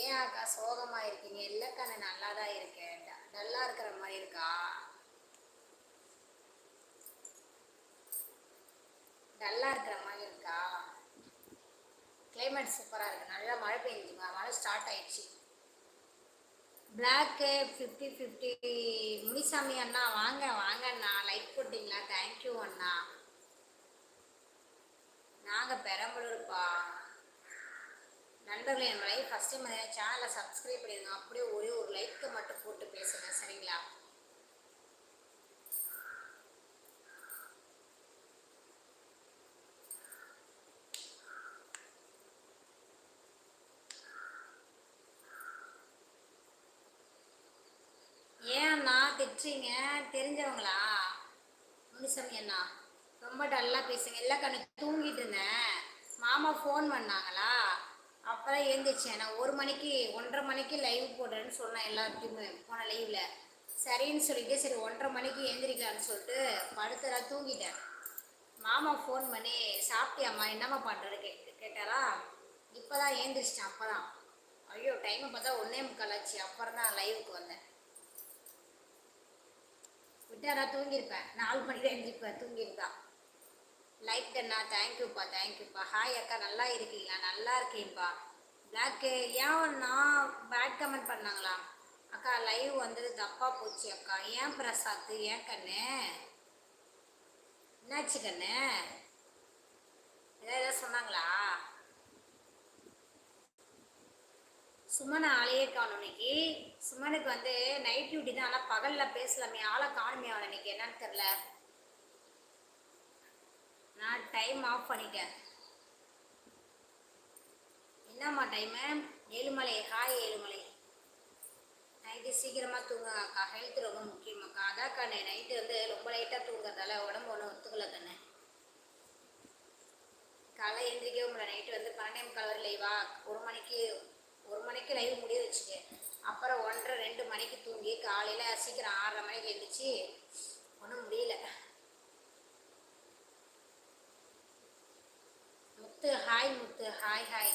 ஏன் அக்கா சோகமா இருக்கீங்க? இல்லக்கா நான் நல்லா தான் இருக்கேன். டல்லா இருக்கிற மாதிரி இருக்கா? டல்லா இருக்கிற மாதிரி இருக்கா? கிளைமேட் சூப்பரா இருக்கு. நல்லா மழை பெஞ்சுங்க. மழை ஸ்டார்ட் ஆயிடுச்சு. பிளாக்கு 50-50. முனிசாமி அண்ணா வாங்க வாங்க அண்ணா. லைக் போட்டிங்களா? தேங்க்யூ அண்ணா. நாங்கள் பெரம்பலூர்ப்பா. நண்பர்களே, நம்ம லைக் ஃபஸ்ட் டைம் சேனலை சப்ஸ்கிரைப் பண்ணிடுங்க. அப்படியே ஒரே ஒரு லைக்கை மட்டும் போட்டு பேசுங்க, சரிங்களா? ஏன் அண்ணா திட்டுறீங்க? தெரிஞ்சவங்களா? முனிசாமி அண்ணா ரொம்ப டல்லாக பேசுங்க. இல்லை கண்ணு தூங்கிட்டு இருந்தேன். மாமா ஃபோன் பண்ணாங்களா, அப்புறம் எழுந்திரிச்சேன். நான் 1 மணிக்கு 1:30 மணிக்கு லைவ் போடுறேன்னு சொன்னேன் எல்லாத்தையுமே போன லைவில். சரின்னு சொல்லிட்டு சரி 1:30 மணிக்கு எழுந்திரிக்கலான்னு சொல்லிட்டு படுத்தலாம் தூங்கிட்டேன். மாமா ஃபோன் பண்ணி சாப்பிட்டியாம்மா, என்னம்மா பண்ணுறது கேட்டாரா. இப்போ தான் எழுந்திரிச்சிட்டேன். அப்போ தான் ஐயோ டைமை பார்த்தா 1:45 ஆச்சு. அப்புறம் தான் லைவுக்கு வந்தேன். விட்டாரா தூங்கியிருப்பேன். 4 மணிக்கு எழுந்திருப்பேன் தூங்கியிருந்தா. லைக் அண்ணா தேங்க்யூப்பா தேங்க்யூப்பா. ஹாய் அக்கா நல்லா இருக்கீங்களா? நல்லா இருக்கேன்ப்பா. பிளாக்கு ஏன்னா பேட் கமெண்ட் பண்ணாங்களா? அக்கா லைவ் வந்தது தப்பாக போச்சு அக்கா. ஏன் பிரசாத்? ஏன் கண்ணு என்னாச்சு கண்ணு? ஏதாவது சொன்னாங்களா? சுமனை ஆளையே காணும் இன்னைக்கு. சுமனுக்கு நைட் டியூட்டி தான். ஆனால் பகலில் பேசலாமே, ஆளை காணுமே. அவனை இன்னைக்கு என்னன்னு தெரில. நான் டைம் ஆஃப் பண்ணிட்டேன். என்னம்மா time? Ezhumalai. Hi Ezhumalai. Night சீக்கிரமாக தூங்குங்க அக்கா. ஹெல்த் ரொம்ப முக்கியமாக்கா. அதான் கண்ணு நைட்டு ரொம்ப லைட்டாக தூங்குறதால உடம்பு ஒன்றும் ஒத்துக்கல கண்ணு. காலை எழுந்திரிக்கவே முடியல. நைட்டு 12:45 வரை லைவா. 1 மணிக்கு லைவ் முடிய வச்சுட்டு அப்புறம் 1:30-2 மணிக்கு தூங்கி காலையில் சீக்கிரம் 6:30 மணிக்கு எழுந்திரிச்சு ஒன்றும் முடியல. Muthu hi Muthu. Hi hi.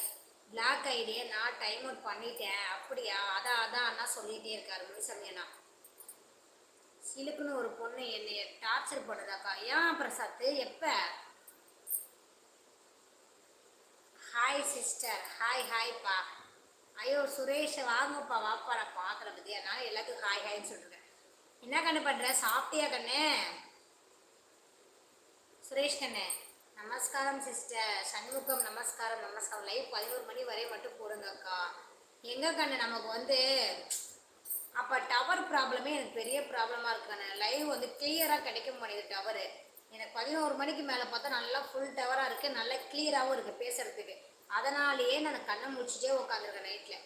Black ஐடியை நான் டைம் அவுட் பண்ணிட்டேன். அப்படியா? அதான் அண்ணா சொல்லிகிட்டே இருக்காரு முனிசாமி அண்ணா. சிலுக்குன்னு ஒரு பொண்ணு என்னைய டார்ச்சர் பண்ணுதாக்கா. ஏன் பிரசாத்? எப்போ? Hi sister. ஹாய் ஹாய்ப்பா. ஐயோ சுரேஷ் வாங்கப்பா வாப்பா. நான் பார்க்குற பற்றி அதனால எல்லாத்துக்கும் ஹாய் ஹாய்ன்னு சொல்லிருக்கேன். என்ன கண்ணு பண்ணுற? சாப்பிட்டியா கண்ணு? சுரேஷ் கண்ணு நமஸ்காரம் சிஸ்டர். சண்முகம் நமஸ்காரம் நமஸ்காரம். லைவ் 11 மணி வரை மட்டும் போடுங்க அக்கா. எங்கே கண்ணு நமக்கு அப்போ டவர் ப்ராப்ளமே எனக்கு பெரிய ப்ராப்ளமாக இருக்குண்ணே. லைவ் கிளியராக கிடைக்க மாட்டேங்குது டவரு. எனக்கு 11 மணிக்கு மேலே பார்த்தா நல்லா ஃபுல் டவராக இருக்குது. நல்லா கிளியராகவும் இருக்குது பேசுகிறதுக்கு. அதனாலேயே நான் கண்ணை முடிச்சுட்டே உட்காந்துருக்கேன் நைட்டில்.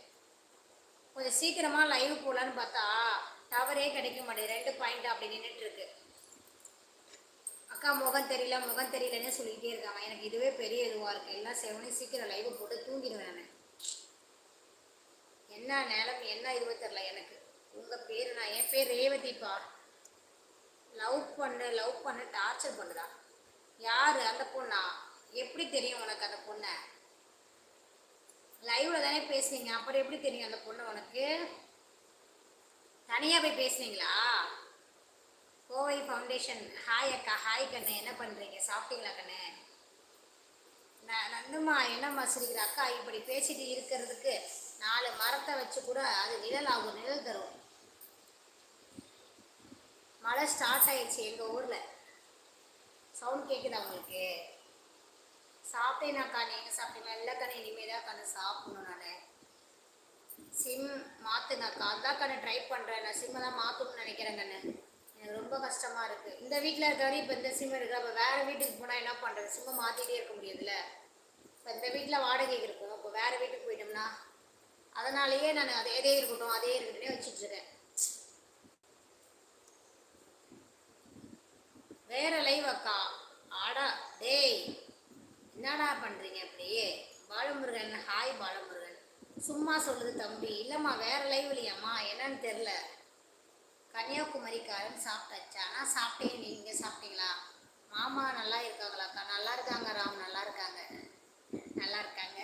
கொஞ்சம் சீக்கிரமாக லைவ் போகலான்னு பார்த்தா டவரே கிடைக்க மாட்டேங்குது. 2 பாயிண்ட் அப்படி நின்றுட்டுருக்கு. அக்கா முகம் தெரியலன்னே சொல்லிக்கிட்டே இருக்காங்க. எனக்கு இதுவே பெரிய இதுவாக இருக்குது. எல்லாம் சீக்கிரம் லைவ் போட்டு தூங்கிடுவேன் நான். என்ன நிலைமை என்ன இதுவே தெரில எனக்கு. உங்கள் பேர்? என் பேர் ரேவதிப்பா. லவ் பண்ண டார்ச்சர் பண்ணுறா. யார் அந்த பொண்ணா? எப்படி தெரியும் உனக்கு அந்த பொண்ணை? லைவ்ல தானே பேசுனீங்க, அப்புறம் எப்படி தெரியும் அந்த பொண்ணு உனக்கு? தனியாக போய் பேசுனீங்களா? கோவை ஃபவுண்டேஷன். ஹாய் அக்கா. ஹாய் கண்ணு. என்ன பண்ணுறீங்க? சாப்பிட்டீங்களா கண்ணு? நன்னுமா என்னம்மா சிரிக்கிற அக்கா? இப்படி பேசிட்டு இருக்கிறதுக்கு 4 மரத்தை வச்சு கூட அது நிழல் ஆகும், நிழல் தரும். மழை ஸ்டார்ட் ஆயிடுச்சு எங்கள் ஊரில். சவுண்ட் கேட்குதா உங்களுக்கு? சாப்பிட்டேனாக்கா. நீங்கள் சாப்பிட்டீங்களா? இல்லை கண்ணு இனிமேல் தான் கண்ணு சாப்பிடணும். நான் சிம் மாற்றுங்கக்கா. அதான் கண்ணு ட்ரை பண்ணுறேன். நான் சிம்மை தான் மாற்றணும்னு நினைக்கிறேன் கண்ணு. எனக்கு ரொம்ப கஷ்டமாக இருக்குது. இந்த வீட்டில் இருக்கிறவரை இப்போ இந்த சிம் இருக்குது. அப்போ வேறு வீட்டுக்கு போனால் என்ன பண்ணுறது? சிம்மை மாற்றிட்டே இருக்க முடியாதுல்ல. இப்போ இந்த வீட்டில் வாடகைக்கு இருக்கும். இப்போ வேறு வீட்டுக்கு போயிட்டோம்னா அதனாலேயே நான் அதே இருக்கட்டும்னே வச்சுட்ருக்கேன். வேற லைவ் அக்கா. ஆடா டேய் என்னடா பண்ணுறீங்க அப்படியே? பாலமுருகன். ஹாய் பாலமுருகன். சும்மா சொல்லுது தம்பி. இல்லைம்மா வேற லைவ் இல்லையாம்மா, என்னன்னு தெரில. கன்னியாகுமரிக்காரன் சாப்பிட்டாச்சா? நான் சாப்பிட்டேன். நீங்கள் சாப்பிட்டீங்களா? மாமா நல்லா இருக்காங்களாக்கா? நல்லா இருக்காங்க ராம். நல்லா இருக்காங்க.